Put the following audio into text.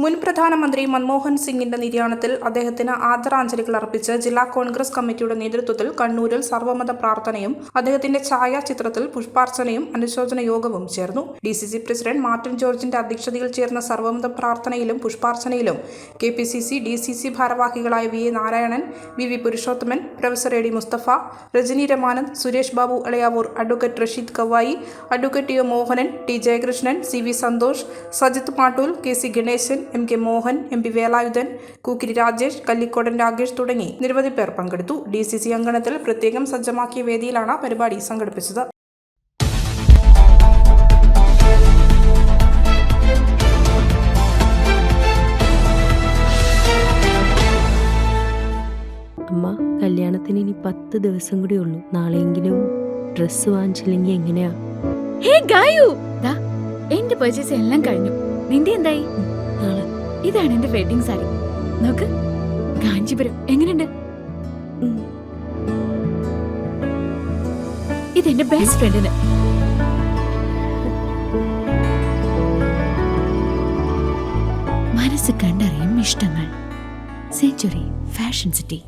മുൻ പ്രധാനമന്ത്രി മൻമോഹൻ സിംഗിന്റെ നിര്യാണത്തിൽ അദ്ദേഹത്തിന് ആദരാഞ്ജലികൾ അർപ്പിച്ച് ജില്ലാ കോൺഗ്രസ് കമ്മിറ്റിയുടെ നേതൃത്വത്തിൽ കണ്ണൂരിൽ സർവ്വമത പ്രാർത്ഥനയും അദ്ദേഹത്തിന്റെ ഛായാചിത്രത്തിൽ പുഷ്പാർച്ചനയും അനുശോചന യോഗവും ചേർന്നു. DCC പ്രസിഡന്റ് മാർട്ടിൻ ജോർജിന്റെ അധ്യക്ഷതയിൽ ചേർന്ന സർവ്വമത പ്രാർത്ഥനയിലും പുഷ്പാർച്ചനയിലും KPCC DCC ഭാരവാഹികളായ VA Narayanan, VV Purushothaman, professor AD Musthafa, Rajani Ramanand, Suresh Babu Elayavoor, advocate Rasheed Kavayi, advocate TO Mohanan, T Jayakrishnan, CV Santhosh, Sajith Mattool, KC Ganesan, MK Mohan, MP Velayudhan, Kookkiri Rajesh, Kallikodan Rakesh തുടങ്ങി നിരവധി പേർ പങ്കെടുത്തു. DCC അങ്കണത്തിൽ പ്രത്യേകം സജ്ജമാക്കിയ വേദിയിലാണ് പരിപാടി സംഘടിപ്പിച്ചത്. അമ്മ, കല്യാണത്തിന് ഇനി 10 ദിവസം കൂടി ഉള്ളൂ. നാളെയെങ്കിലും ഡ്രസ്സ് വാങ്ങിച്ചില്ലെങ്കിൽ എങ്ങനെയാ? ഹേ ഗായു, ദാ എന്റെ പർച്ചേസ് എല്ലാം കഴിഞ്ഞു. നിന്റെ എന്തായി? നാളെ. ഇതാണ് എന്റെ വെഡിങ് സാരി. നോക്ക്, കാഞ്ചീപുരം എങ്ങനെയുണ്ട്? ഇതെന്റെ ബെസ്റ്റ് ഫ്രണ്ടിന്. മനസ്സ് കണ്ടറിയും ഇഷ്ടങ്ങൾ. Century fashion city.